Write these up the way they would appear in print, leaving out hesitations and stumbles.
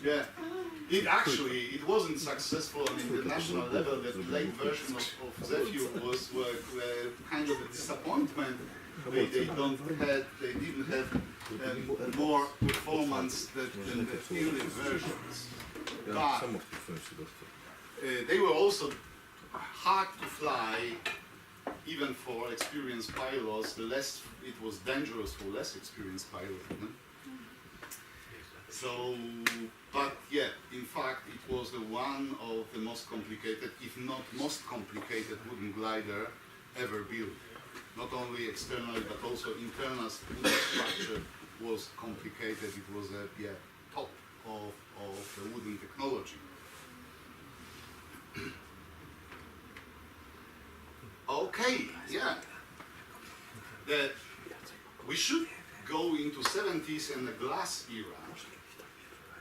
Yeah. It wasn't successful on international level. The late version of Zephyr were kind of a disappointment. They didn't have more performance than the early versions. But they were also hard to fly, even for experienced pilots. The less it was dangerous for less experienced pilots. So, but yeah, in fact, it was one of the most complicated, if not most complicated, wooden glider ever built. Not only externally, but also internal structure was complicated. It was a top of the wooden technology. Okay, yeah. We should go into 70s and the glass era.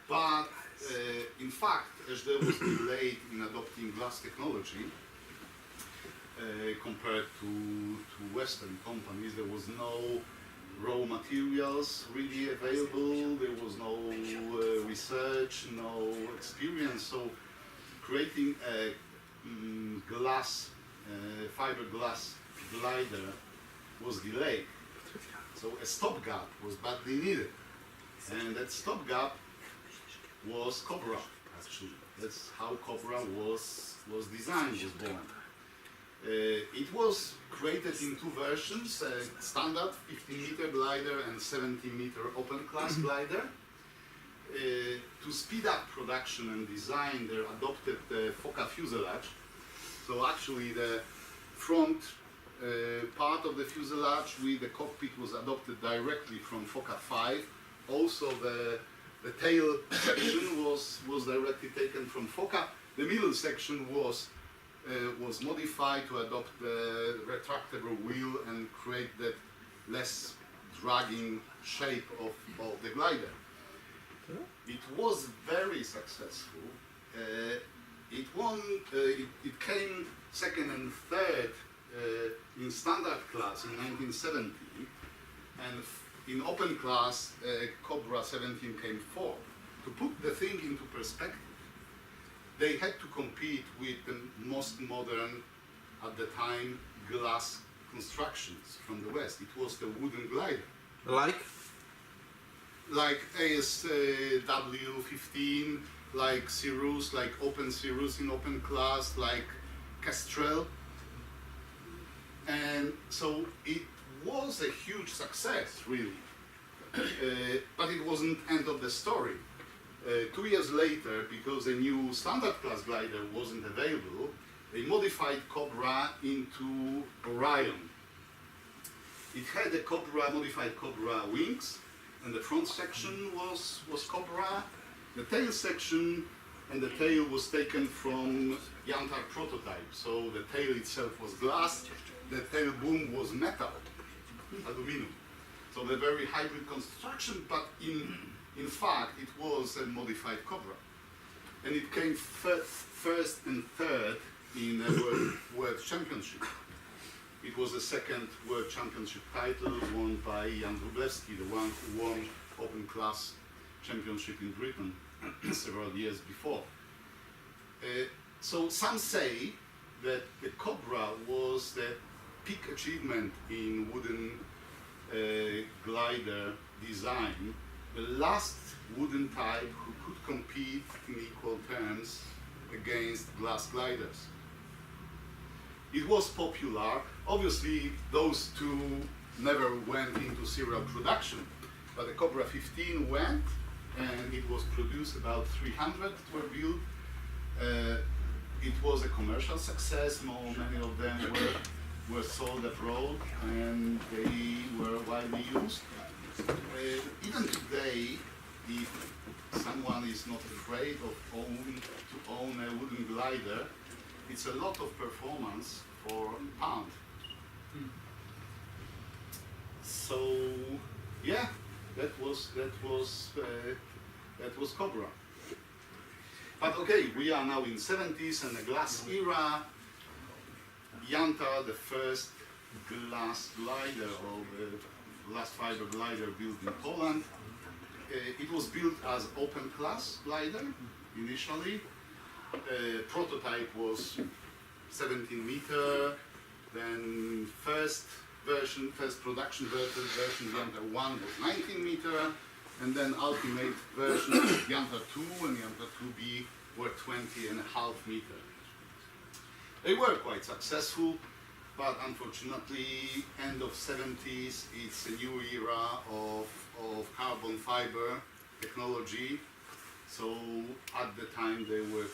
But in fact, as there was delayed in adopting glass technology compared to Western companies, there was no raw materials really available, there was no research, no experience, so creating a fiberglass glider was delayed. So a stopgap was badly needed, and that stopgap was Cobra, actually. That's how Cobra was designed, was born. It was created in two versions, a standard 15-meter glider and 70-meter open-class glider. To speed up production and design, they adopted the Fokker fuselage. So actually the front part of the fuselage with the cockpit was adopted directly from Fokker 5. Also the tail section was directly taken from Fokker. The middle section was modified to adopt the retractable wheel and create that less dragging shape of the glider. It was very successful. It came second and third in standard class in 1970, and in open class, Cobra 17 came fourth. To put the thing into perspective, they had to compete with the most modern, at the time, glass constructions from the West. It was the wooden glider. Like ASW15, like Cirrus, like Open Cirrus in open class, like Kestrel. And so it was a huge success, really. But it wasn't end of the story. 2 years later, because the new standard class glider wasn't available, they modified Cobra into Orion. It had a modified Cobra wings, and the front section was Cobra. The tail section and the tail was taken from Yantar prototype. So the tail itself was glass, the tail boom was metal, aluminum. So the very hybrid construction, but in fact it was a modified Cobra. And it came first and third in the World Championship. It was the second World Championship title won by Jan Wróblewski, the one who won Open Class Championship in Britain several years before. So some say that the Cobra was the peak achievement in wooden glider design, the last wooden type who could compete in equal terms against glass gliders. It was popular. Obviously, those two never went into serial production, but the Cobra 15 went, and it was produced. About 300 were built. It was a commercial success. Many of them were sold abroad, and they were widely used. Even today, if someone is not afraid of to own a wooden glider, it's a lot of performance for a pound. So yeah, that was Cobra. But okay, we are now in 70s and the glass era. Janta, the first glass glider or glass fiber glider built in Poland. It was built as open class glider initially. Prototype was 17 meter. Then first production version Janta 1 was 19 meter, and then ultimate version Janta 2 and Janta 2B were 20.5 meter. They were quite successful, but unfortunately, end of 70s, it's a new era of carbon fiber technology. So at the time they were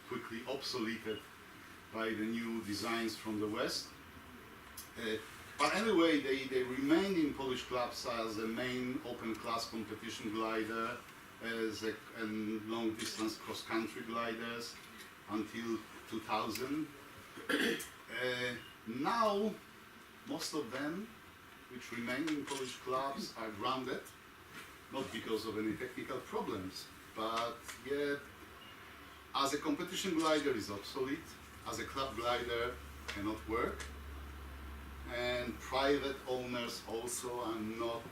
quickly obsoleted by the new designs from the West. But anyway, they remained in Polish clubs as a main open class competition glider, and long distance cross country gliders until 2000. Now, most of them which remain in Polish clubs are grounded, not because of any technical problems, but yeah, as a competition glider is obsolete, as a club glider cannot work, and private owners also are not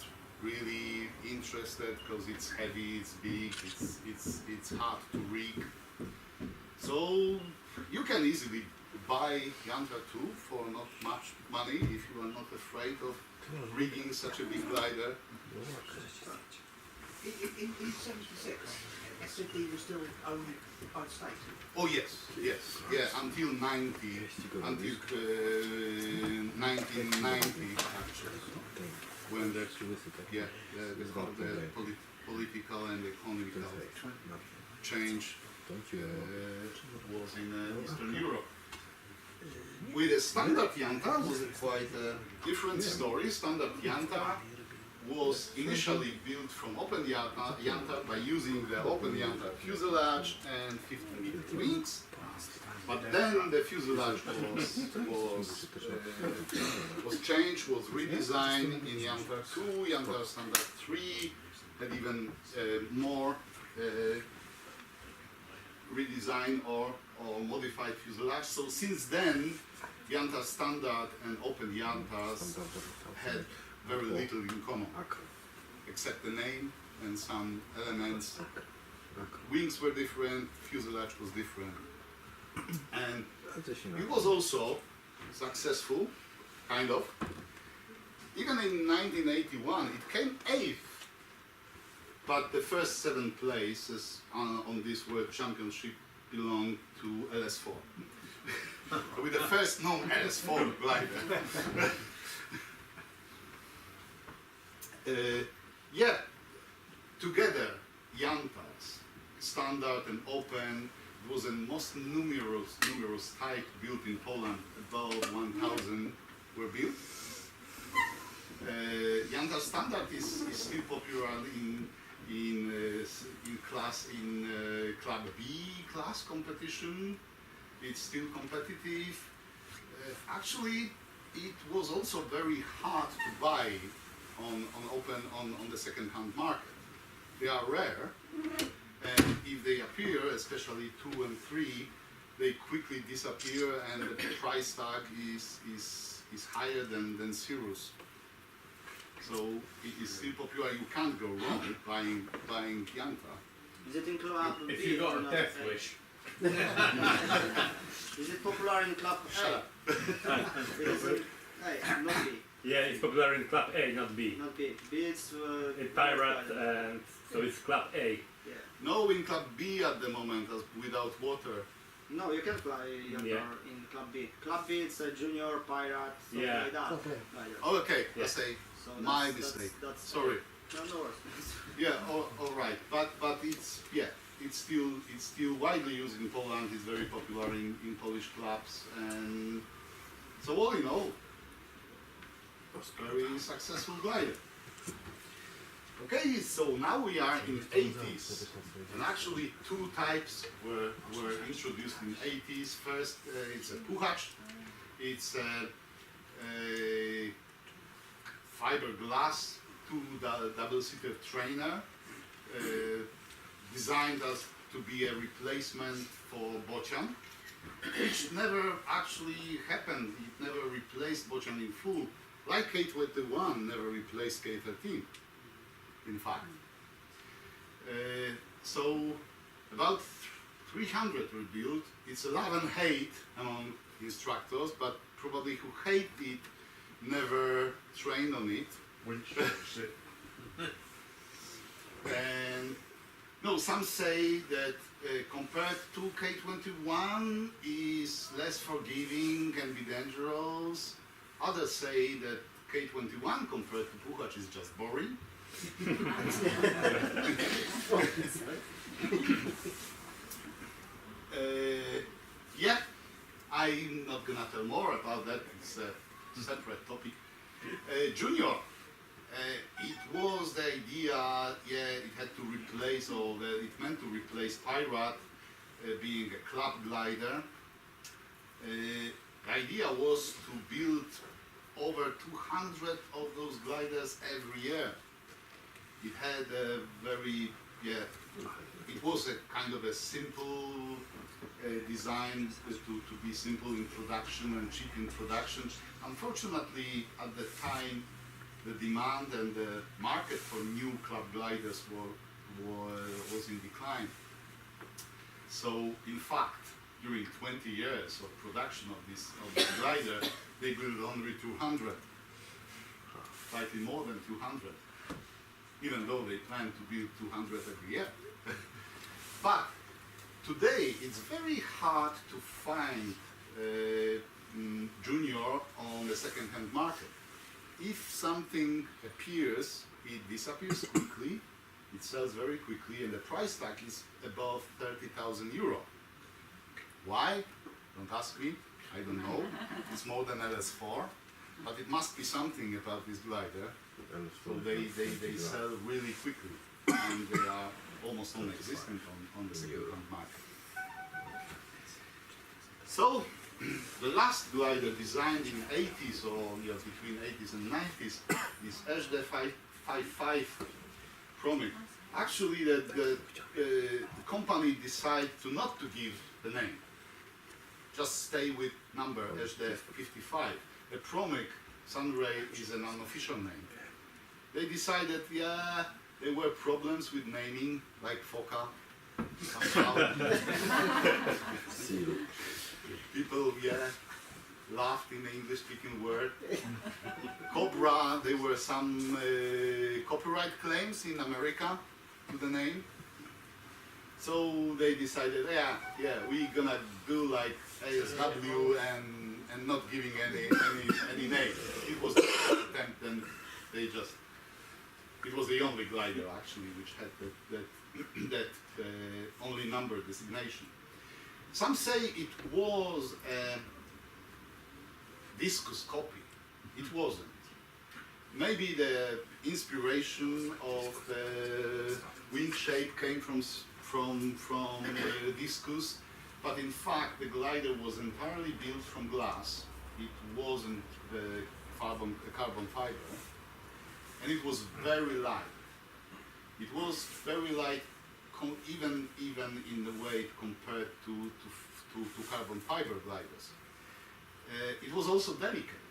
really interested because it's heavy, it's big, it's hard to rig. So you can easily buy Janta 2 for not much money if you are not afraid of rigging such a big glider. In 76, SD was still owned by the state. Oh yes, until 1990 actually, when the political and economical change was in Eastern Europe. With a standard Janta was quite a different story. Standard Janta was initially built from open Janta by using the open Janta fuselage and 50-meter wings. But then the fuselage was changed, was redesigned in Janta 2, Janta Standard 3, and even more redesigned or modified fuselage. So since then, Janta Standard and open Jantas had very little in common, except the name and some elements. Wings were different, fuselage was different. And it was also successful, kind of. Even in 1981, it came 8th, but the first 7 places on this World Championship belonged to LS4. With the first known LS4 glider. Together, Jantas, standard and open, was the most numerous type built in Poland. About 1,000 were built. Janta Standard is still popular in Club B class competition. It's still competitive. Actually, it was also very hard to buy on the second-hand market. They are rare, and if they appear, especially 2 and 3, they quickly disappear, and the price tag is higher than zeros. So it is still popular. You can't go wrong buying Janta. Is it in Club B? If you got a death wish. Is it popular in Club A? Shut up. A, not B. Yeah, it's popular in Club A, not B. Not B. B is In Pirate, and so it's Club A. yeah. No, in Club B at the moment, without water. No, you can play in Club B. Club B it's a junior pirate, something like that. Okay. Oh, okay, let's say So my mistake. That's Sorry. No, no worries. Yeah, all right, but it's still widely used in Poland. It's very popular in Polish clubs, and so all in all, very successful glider. Okay, so now we are in 80s, and actually 2 types were introduced in 80s. First, it's a puchacz. It's a fiberglass 2 double-seater trainer, designed as to be a replacement for bocian. which never actually happened. It never replaced Bocian in full, like K21 never replaced K13, in fact. So about 300 were built. It's a love and hate among instructors, but probably who hate it never trained on it. And no, some say that compared to K21 is less forgiving, can be dangerous. Others say that K21 compared to Puchacz is just boring. Yeah, I'm not gonna tell more about that. It's a separate topic. Junior. It was the idea, yeah, it had to replace, or it meant to replace Pirate, being a club glider. The idea was to build over 200 of those gliders every year. It had a very, yeah, it was a kind of a simple design to be simple in production and cheap in production. Unfortunately, at the time, the demand and the market for new club gliders was in decline. So, in fact, during 20 years of production of this glider, they built only 200, slightly more than 200, even though they planned to build 200 every year. But today, it's very hard to find Junior on the second-hand market. If something appears, it disappears quickly, it sells very quickly, and the price tag is above 30,000 euro. Why? Don't ask me, I don't know. It's more than LS4, but it must be something about this glider. So they sell really quickly, and they are almost non-existent on the second-hand market. So, the last glider designed in 80s, or between 80s and 90s, is HD 555 Promic. Actually, the company decided not to give the name, just stay with number HD 55. The Promic Sunray is an unofficial name. They decided, yeah, there were problems with naming, like Foca. People, yeah, laughed in the English-speaking word. Cobra, there were some copyright claims in America to the name. So they decided, yeah, we're gonna do like ASW and not giving any name. It was the first attempt, and they just, it was the only glider actually which had that only number designation. Some say it was a discus copy. It wasn't. Maybe the inspiration of the wing shape came from discus, but in fact the glider was entirely built from glass. It wasn't carbon fiber, and it was very light. It was very light, even in the weight compared to carbon fiber gliders. It was also delicate.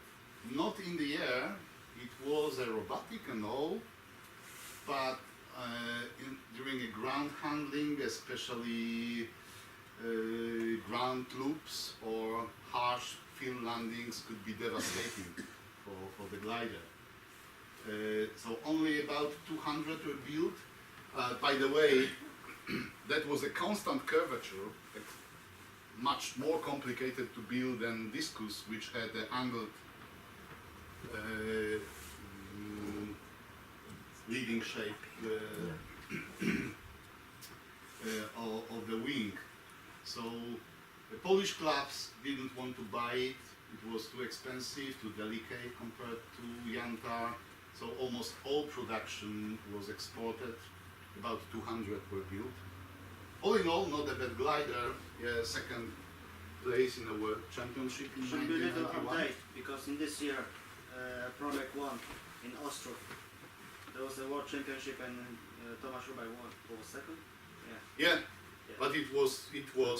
Not in the air, it was aerobatic and all, but during a ground handling, especially ground loops or harsh field landings could be devastating for the glider. So only about 200 were built. By the way, that was a constant curvature, much more complicated to build than discus, which had the angled leading shape of the wing. So the Polish clubs didn't want to buy it. It was too expensive, too delicate compared to Yantar. So almost all production was exported. About 200 were built. All in all, not a bad glider. Second place in the World Championship in Should be a little 1991. update, because in this year, Promek won in Ostrów. There was a World Championship, and Tomasz Rubaj won. Who was second? Yeah, But it was club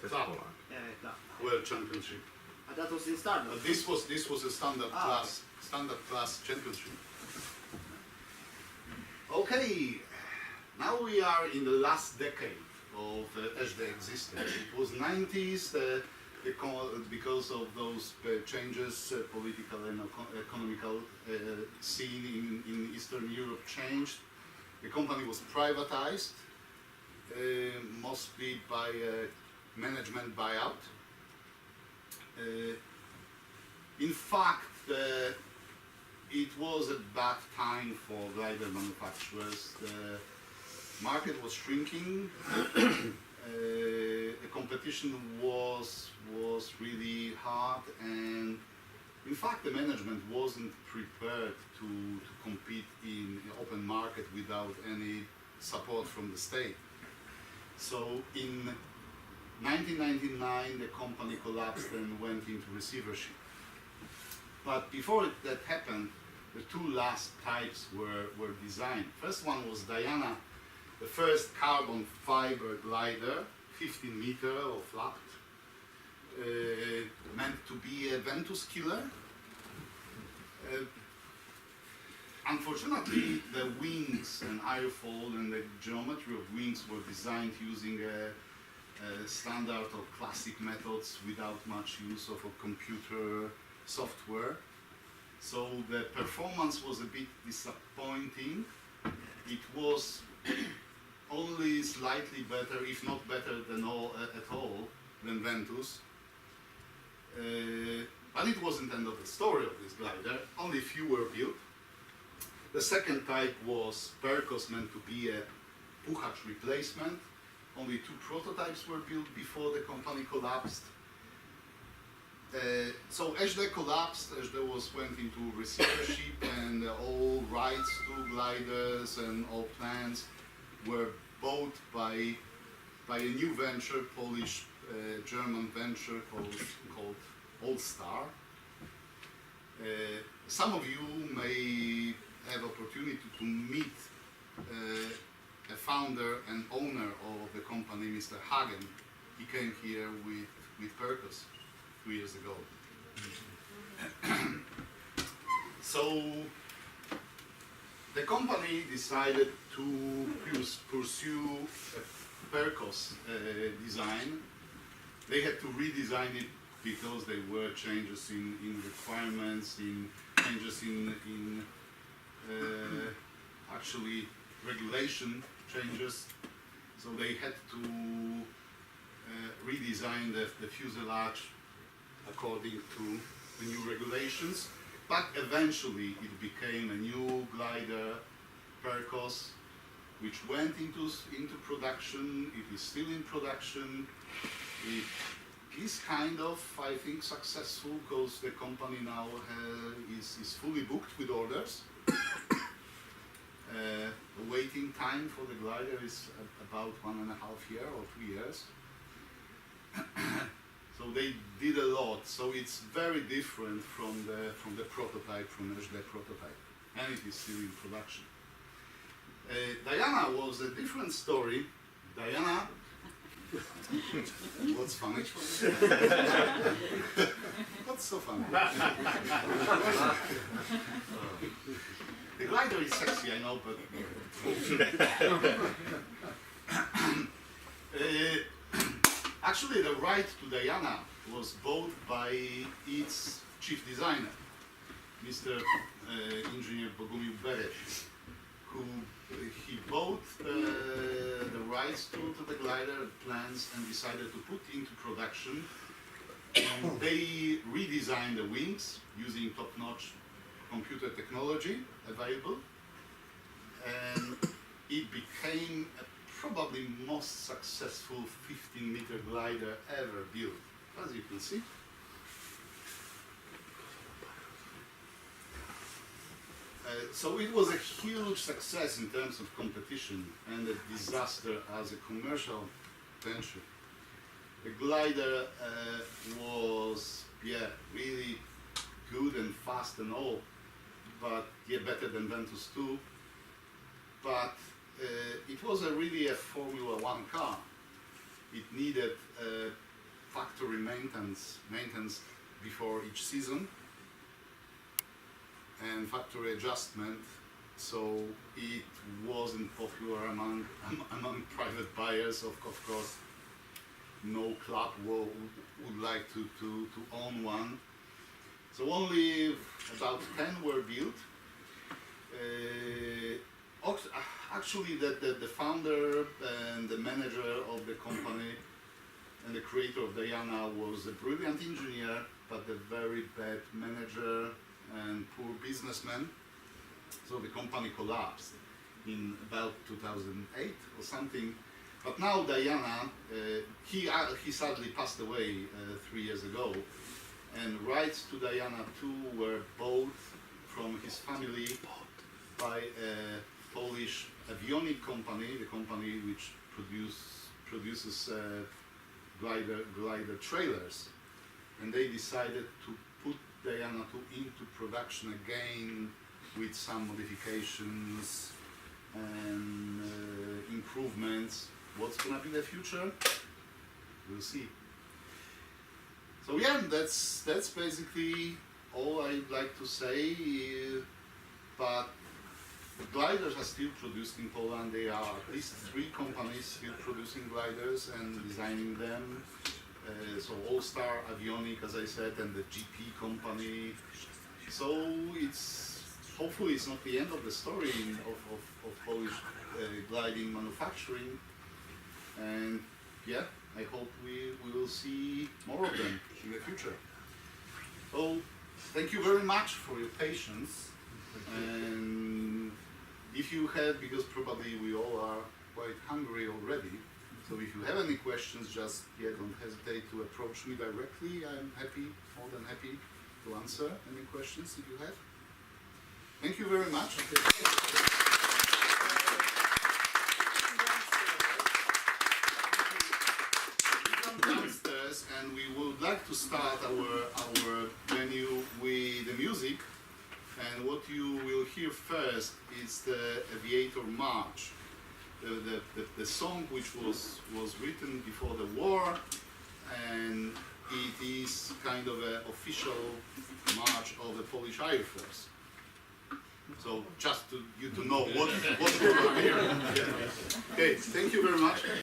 Club. World Championship. And that was in Stardust. This was a standard class championship. Okay, now we are in the last decade of SD existence. It was 90s. Because of those changes, political and economical scene in Eastern Europe changed. The company was privatized, mostly by management buyout. In fact, it was a bad time for glider manufacturers. The market was shrinking. The competition was really hard, and in fact the management wasn't prepared to compete in the open market without any support from the state. So in 1999 the company collapsed and went into receivership. But before that happened, the two last types were designed. First one was Diana, the first carbon fiber glider, 15 meter or flapped, meant to be a Ventus killer. Unfortunately, the wings and airfoil and the geometry of wings were designed using a standard or classic methods without much use of a computer software. So the performance was a bit disappointing. It was only slightly better, if not better than at all, than Ventus. But it wasn't the end of the story of this glider. Only few were built. The second type was Perkos, meant to be a Puchacz replacement. Only two prototypes were built before the company collapsed. So HD collapsed, HD went into receivership, and all rights to gliders and all plans were bought by a new venture, Polish German venture called All Star. Some of you may have opportunity to meet a founder and owner of the company, Mr. Hagen. He came here with Perkos 2 years ago. So the company decided to pursue a Perkos design. They had to redesign it because there were changes in requirements, changes in actually regulation changes. So they had to redesign the fuselage according to the new regulations. But eventually it became a new glider, Perkos, which went into production. It is still in production. It is kind of, I think, successful because the company now is fully booked with orders. The waiting time for the glider is about 1.5 years or 2 years. So they did a lot. So it's very different from the prototype, from HD prototype, and it is still in production. Diana was a different story. Diana, what's funny? What's so funny? The glider is sexy, I know, but actually the right to Diana was bought by its chief designer, Mr. Engineer Bogumił Bereś, who he bought the rights to the glider plans and decided to put into production. And they redesigned the wings using top-notch computer technology available, and it became probably most successful 15-meter glider ever built, as you can see. So it was a huge success in terms of competition and a disaster as a commercial venture. The glider was, really good and fast and all, but better than Ventus 2. But it was really a Formula 1 car. it needed factory maintenance before each season and factory adjustment, so it wasn't popular among private buyers. Of course, no club would like to own one. So only about 10 were built. Actually, the founder and the manager of the company and the creator of Diana was a brilliant engineer, but a very bad manager and poor businessman. So the company collapsed in about 2008 or something. But now Diana, he sadly passed away 3 years ago, and rights to Diana 2 were bought from his family by a Polish avionic company, the company which produces glider trailers, and they decided to put Diana 2 into production again with some modifications and improvements. What's gonna be the future? We'll see. So yeah, that's basically all I'd like to say. But gliders are still produced in Poland. There are at least 3 companies still producing gliders and designing them. So All-Star Avionic, as I said, and the GP company. So hopefully it's not the end of the story of Polish gliding manufacturing. And yeah, I hope we will see more of them in the future. So thank you very much for your patience. And if you have, because probably we all are quite hungry already, so if you have any questions, just don't hesitate to approach me directly. I'm more than happy to answer any questions if you have. Thank you very much. Downstairs, and we would like to start our venue with the music. And what you will hear first is the Aviator March, the song which was written before the war, and it is kind of an official march of the Polish Air Force. So just you to know what we're here. Okay, thank you very much.